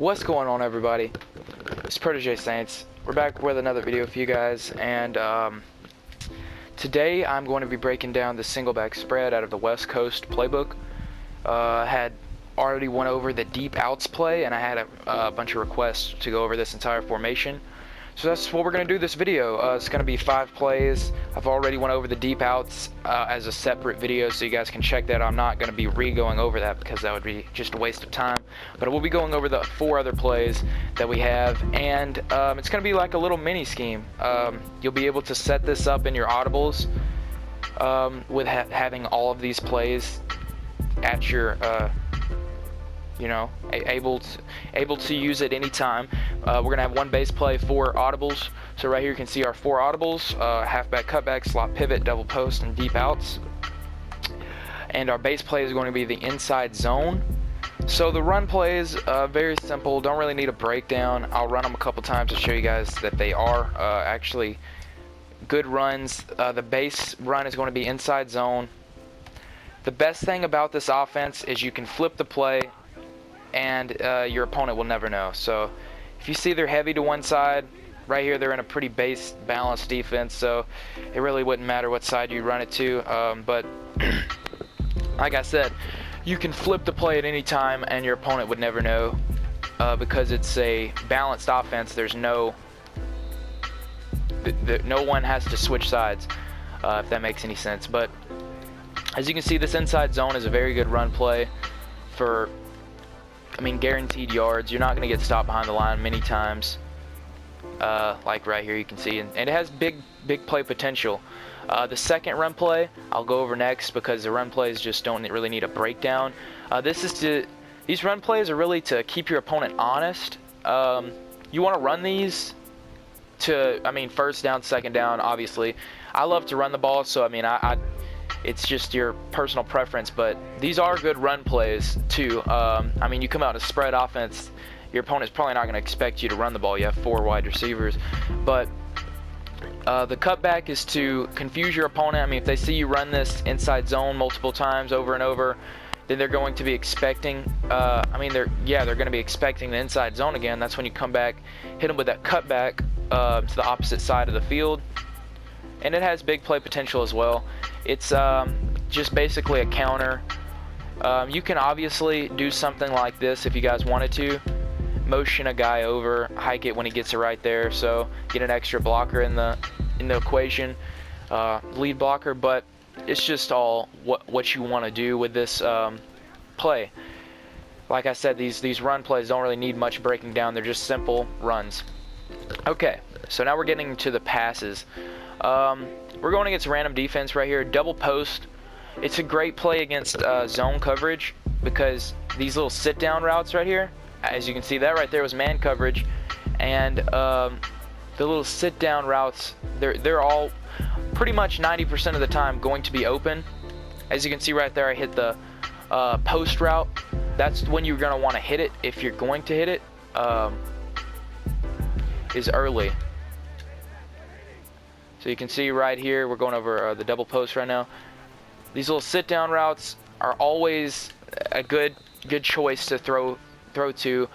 What's going on, everybody? It's Protege Saints. We're back with another video for you guys, and today I'm going to be breaking down the Singleback spread out of the West Coast playbook. I had already went over the deep outs play, and I had a bunch of requests to go over this entire formation. So that's what we're going to do this video. It's going to be 5 plays. I've already went over the deep outs as a separate video, so you guys can check that. I'm not going to be re-going over that because that would be just a waste of time. But we'll be going over the 4 other plays that we have, and it's going to be like a little mini scheme. You'll be able to set this up in your Audibles with having all of these plays at your able to use it anytime. We're gonna have one base play, 4 audibles. So right here you can see our 4 audibles: halfback, cutback, slot pivot, double post, and deep outs. And our base play is going to be the inside zone. So the run plays, very simple, don't really need a breakdown. I'll run them a couple times to show you guys that they are actually good runs. The base run is going to be inside zone. The best thing about this offense is you can flip the play and your opponent will never know. So if you see they're heavy to one side, right here they're in a pretty balanced defense, so it really wouldn't matter what side you run it to. But like I said, you can flip the play at any time and your opponent would never know, because it's a balanced offense. There's no one has to switch sides, if that makes any sense. But as you can see, this inside zone is a very good run play for, guaranteed yards. You're not going to get stopped behind the line many times, like right here you can see, and it has big play potential. The second run play I'll go over next, because the run plays just don't really need a breakdown. These run plays are really to keep your opponent honest. You want to run these to, first down, second down, obviously. I love to run the ball, so it's just your personal preference, but these are good run plays too. You come out in a spread offense, your opponent's probably not going to expect you to run the ball. You have 4 wide receivers, but the cutback is to confuse your opponent. If they see you run this inside zone multiple times over and over, then they're going to be expecting, they're going to be expecting the inside zone again. That's when you come back, hit them with that cutback to the opposite side of the field, and it has big play potential as well. It's just basically a counter. You can obviously do something like this if you guys wanted to. Motion a guy over, hike it when he gets it right there, so get an extra blocker in the equation, lead blocker. But it's just all what you want to do with this play. Like I said, these run plays don't really need much breaking down. They're just simple runs. Okay, so now we're getting to the passes. We're going against random defense right here. Double post. It's a great play against zone coverage, because these little sit-down routes right here, as you can see, that right there was man coverage, and the little sit-down routes, they're all pretty much 90% of the time going to be open. As you can see right there, I hit the post route. That's when you're going to want to hit it, if you're going to hit it, is early. So you can see right here, we're going over the double post right now. These little sit-down routes are always a good choice to throw to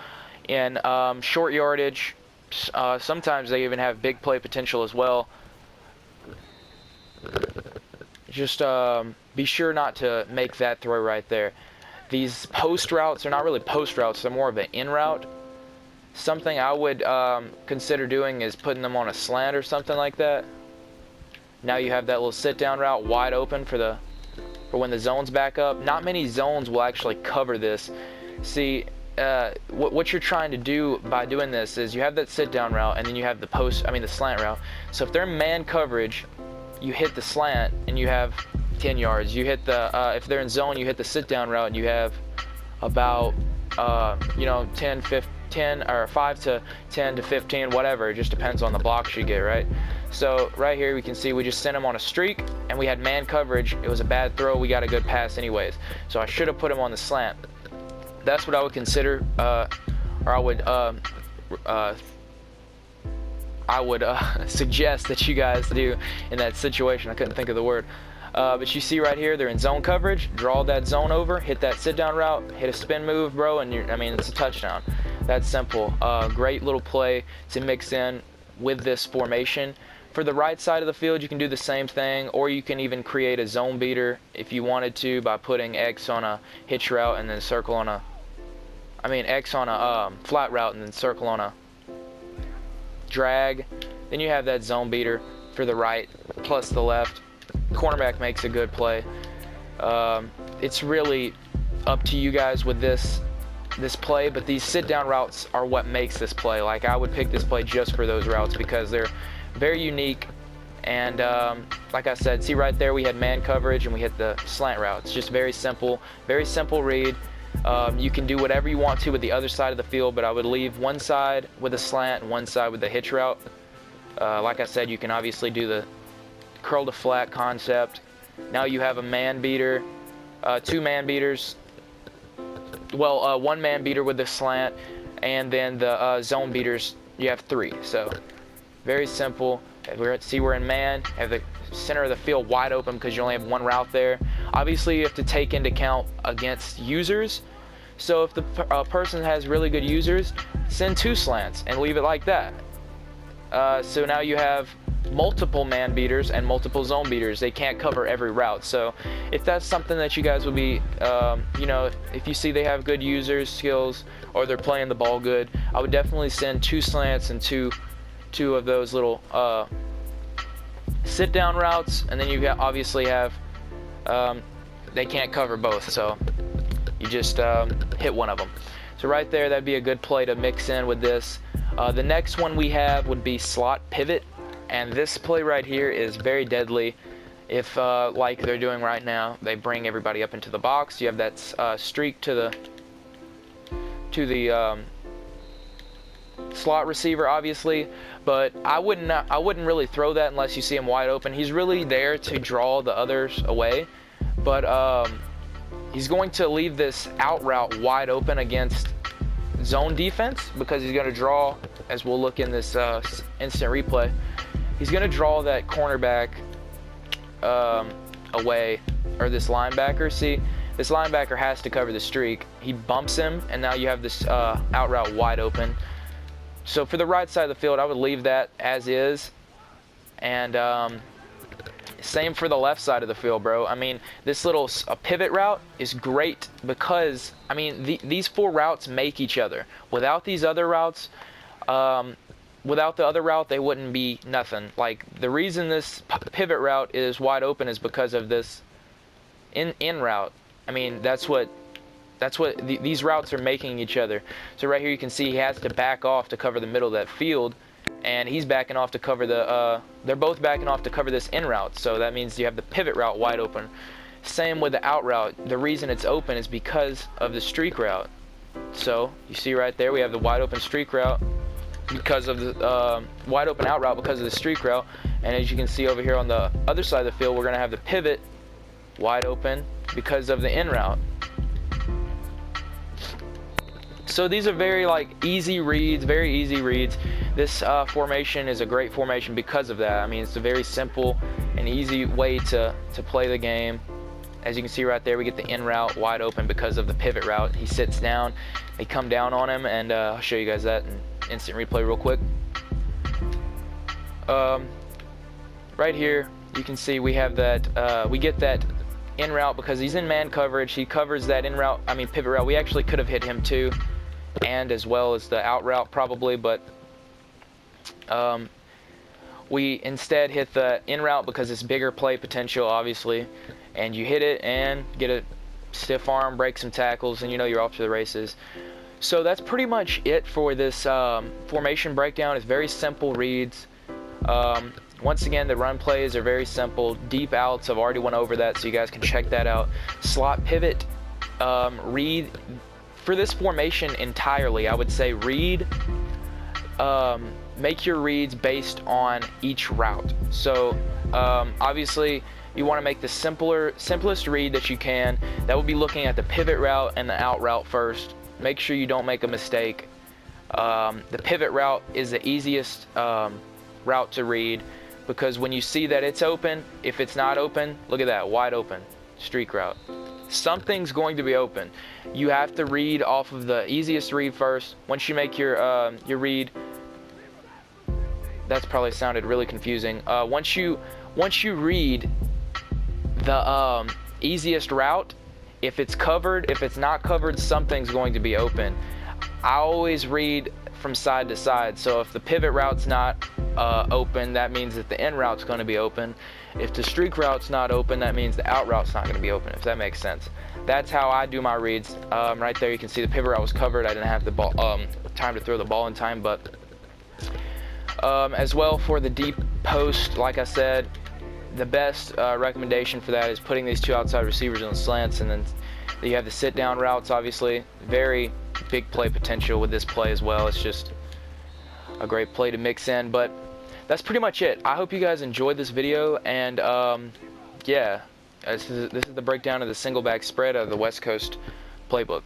in short yardage. Sometimes they even have big play potential as well. Just be sure not to make that throw right there. These post routes are not really post routes, they're more of an in route. Something I would consider doing is putting them on a slant or something like that. Now you have that little sit-down route wide open for when the zone's back up. Not many zones will actually cover this. See, what you're trying to do by doing this is you have that sit-down route, and then you have the slant route. So if they're in man coverage, you hit the slant and you have 10 yards. You hit the if they're in zone, you hit the sit-down route and you have about 10 or 5 to 10 to 15, whatever. It just depends on the blocks you get, right? So right here we can see we just sent him on a streak, and we had man coverage. It was a bad throw. We got a good pass anyways. So I should have put him on the slant. That's what I would consider, or I would suggest that you guys do in that situation. I couldn't think of the word. But you see right here, they're in zone coverage. Draw that zone over, hit that sit down route, hit a spin move, bro, and it's a touchdown. That's simple. Great little play to mix in with this formation. For the right side of the field, you can do the same thing, or you can even create a zone beater if you wanted to by putting X on a hitch route and then circle on a, X on a flat route and then circle on a drag. Then you have that zone beater for the right plus the left. Cornerback makes a good play. It's really up to you guys with this play, but these sit down routes are what makes this play. Like, I would pick this play just for those routes because they're very unique. And like I said, see right there, we had man coverage and we hit the slant route. It's just very simple read. You can do whatever you want to with the other side of the field, but I would leave one side with a slant and one side with the hitch route. Like I said, you can obviously do the curl to flat concept. Now you have a man beater, two man beaters. Well, one man beater with the slant, and then the zone beaters, you have three. So very simple. We're in man, have the center of the field wide open because you only have one route there. Obviously, you have to take into account against users. So if the person has really good users, send two slants and leave it like that. So now you have multiple man beaters and multiple zone beaters. They can't cover every route. So if that's something that you guys would be, if you see they have good users skills or they're playing the ball good, I would definitely send two slants and two of those little sit down routes, and then you obviously have they can't cover both, so you just hit one of them. So right there, that'd be a good play to mix in with this. The next one we have would be slot pivot, and this play right here is very deadly. If like they're doing right now, they bring everybody up into the box. You have that streak to the slot receiver, obviously, but I wouldn't really throw that unless you see him wide open. He's really there to draw the others away, but he's going to leave this out route wide open against zone defense because he's going to draw, as we'll look in this instant replay, he's going to draw that cornerback away, or this linebacker. See, this linebacker has to cover the streak. He bumps him, and now you have this out route wide open. So for the right side of the field, I would leave that as is. And same for the left side of the field, bro. I mean, this little pivot route is great because, I mean, these four routes make each other. Without these other routes, without the other route, they wouldn't be nothing. Like, the reason this pivot route is wide open is because of this in route. I mean, that's what these routes are making each other. So right here you can see he has to back off to cover the middle of that field, and he's backing off to cover they're both backing off to cover this in route. So that means you have the pivot route wide open. Same with the out route. The reason it's open is because of the streak route. So you see right there, we have the wide open streak route because of the wide open out route because of the streak route. And as you can see over here on the other side of the field, we're going to have the pivot wide open because of the in route. So these are very easy reads, very easy reads. This formation is a great formation because of that. I mean, it's a very simple and easy way to play the game. As you can see right there, we get the in route wide open because of the pivot route. He sits down, they come down on him, and I'll show you guys that in instant replay real quick. Right here, you can see we have that, we get that in route because he's in man coverage. He covers that pivot route. We actually could have hit him too, and as well as the out route probably, but we instead hit the in route because it's bigger play potential, obviously, and you hit it and get a stiff arm, break some tackles, and you know you're off to the races. So that's pretty much it for this formation breakdown. It's very simple reads. Once again, the run plays are very simple. Deep outs, I've already went over that, so you guys can check that out. Slot pivot, read. For this formation entirely, I would say read, make your reads based on each route. So obviously, you want to make the simplest read that you can. That would be looking at the pivot route and the out route first. Make sure you don't make a mistake. The pivot route is the easiest route to read because when you see that it's open, if it's not open, look at that, wide open streak route. something's going to be open. You have to read off of the easiest read first. Once you make your read, that's probably sounded really confusing. Once you read the easiest route, if it's covered, if it's not covered, something's going to be open. I always read from side to side, so if the pivot route's not open, that means that the in route's going to be open. If the streak route's not open, that means the out route's not going to be open, if that makes sense. That's how I do my reads. Right there you can see the pivot route was covered. I didn't have the ball time to throw the ball in time, but as well for the deep post, like I said, the best recommendation for that is putting these two outside receivers on the slants, and then you have the sit down routes. Obviously very big play potential with this play as well. It's just a great play to mix in. But that's pretty much it. I hope you guys enjoyed this video, and yeah, this is the breakdown of the single back spread of the West Coast playbook.